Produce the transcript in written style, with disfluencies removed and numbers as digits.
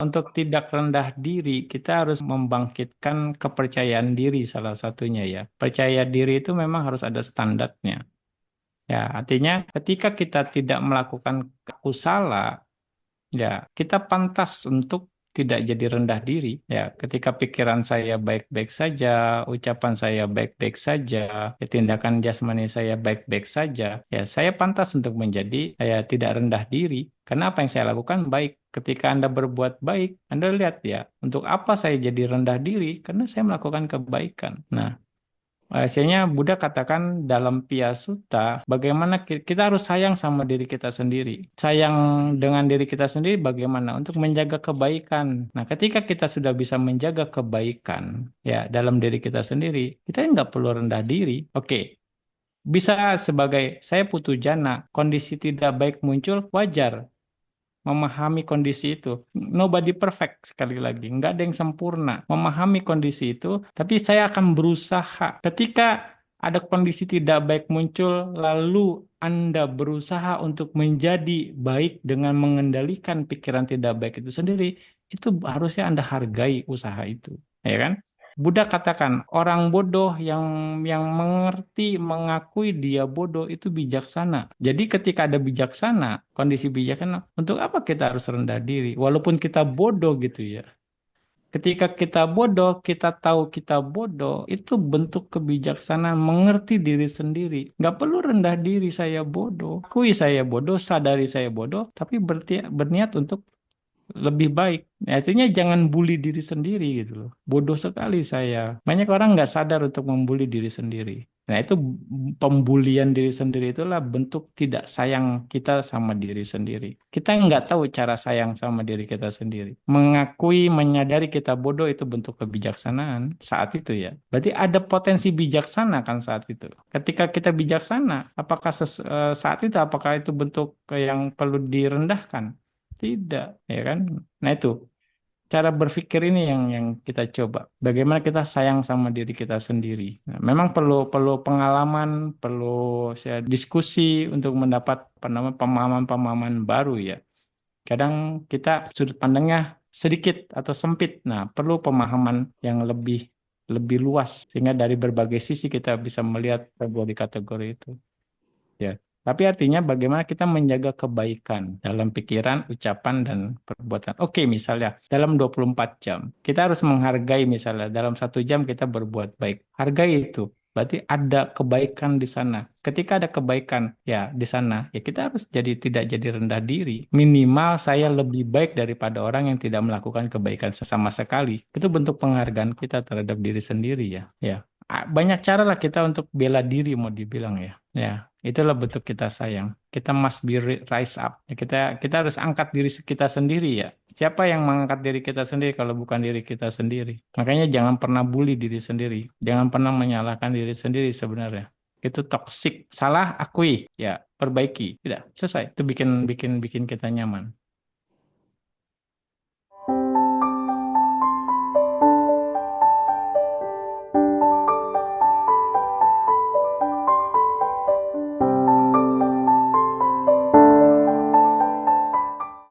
untuk tidak rendah diri, kita harus membangkitkan kepercayaan diri salah satunya ya. Percaya diri itu memang harus ada standarnya. Ya, artinya ketika kita tidak melakukan aku salah, ya, kita pantas untuk tidak jadi rendah diri. Ya, ketika pikiran saya baik-baik saja, ucapan saya baik-baik saja, ya, tindakan jasmani saya baik-baik saja, ya, saya pantas untuk menjadi tidak rendah diri. Karena apa yang saya lakukan baik. Ketika Anda berbuat baik, Anda lihat ya, untuk apa saya jadi rendah diri? Karena saya melakukan kebaikan. Nah, Akhirnya Buddha katakan dalam Piyasutta, bagaimana kita harus sayang sama diri kita sendiri. Sayang dengan diri kita sendiri bagaimana? Untuk menjaga kebaikan. Nah, ketika kita sudah bisa menjaga kebaikan ya dalam diri kita sendiri, kita nggak perlu rendah diri. Oke, bisa sebagai saya putu jana, kondisi tidak baik muncul, wajar memahami kondisi itu. Nobody perfect sekali lagi, nggak ada yang sempurna. Memahami kondisi itu, tapi saya akan berusaha. Ketika ada kondisi tidak baik muncul, lalu Anda berusaha untuk menjadi baik dengan mengendalikan pikiran tidak baik itu sendiri, itu harusnya Anda hargai usaha itu, ya kan? Buddha katakan orang bodoh yang mengerti mengakui dia bodoh itu bijaksana. Jadi ketika ada bijaksana, kondisi bijaksana, untuk apa kita harus rendah diri? Walaupun kita bodoh gitu ya. Ketika kita bodoh, kita tahu kita bodoh, itu bentuk kebijaksanaan mengerti diri sendiri. Nggak perlu rendah diri saya bodoh. Akui saya bodoh, sadari saya bodoh, tapi berniat untuk lebih baik. Artinya jangan bully diri sendiri gitu loh. Bodoh sekali saya. Banyak orang nggak sadar untuk membuli diri sendiri. Nah itu pembulian diri sendiri itulah bentuk tidak sayang kita sama diri sendiri. Kita nggak tahu cara sayang sama diri kita sendiri. Mengakui, menyadari kita bodoh itu bentuk kebijaksanaan saat itu ya. Berarti ada potensi bijaksana kan saat itu. Ketika kita bijaksana, apakah saat itu apakah itu bentuk yang perlu direndahkan? Tidak, ya kan? Nah itu cara berpikir ini yang kita coba. Bagaimana kita sayang sama diri kita sendiri. Nah, memang perlu perlu pengalaman, perlu diskusi untuk mendapat apa namanya pemahaman-pemahaman baru ya. Kadang kita sudut pandangnya sedikit atau sempit. Nah, perlu pemahaman yang lebih lebih luas sehingga dari berbagai sisi kita bisa melihat kategori-kategori itu. Ya. Tapi artinya bagaimana kita menjaga kebaikan dalam pikiran, ucapan, dan perbuatan. Oke, misalnya dalam 24 jam, kita harus menghargai misalnya dalam 1 jam kita berbuat baik. Hargai itu. Berarti ada kebaikan di sana. Ketika ada kebaikan ya di sana, ya kita harus tidak jadi rendah diri. Minimal saya lebih baik daripada orang yang tidak melakukan kebaikan sama sekali. Itu bentuk penghargaan kita terhadap diri sendiri ya. Ya. Banyak cara lah kita untuk bela diri mau dibilang ya. Ya, itulah bentuk kita sayang. Kita must be rise up. Ya, kita harus angkat diri kita sendiri ya. Siapa yang mengangkat diri kita sendiri kalau bukan diri kita sendiri? Makanya jangan pernah bully diri sendiri. Jangan pernah menyalahkan diri sendiri sebenarnya. Itu toksik. Salah akui, ya perbaiki. Tidak, selesai. Itu bikin bikin bikin kita nyaman.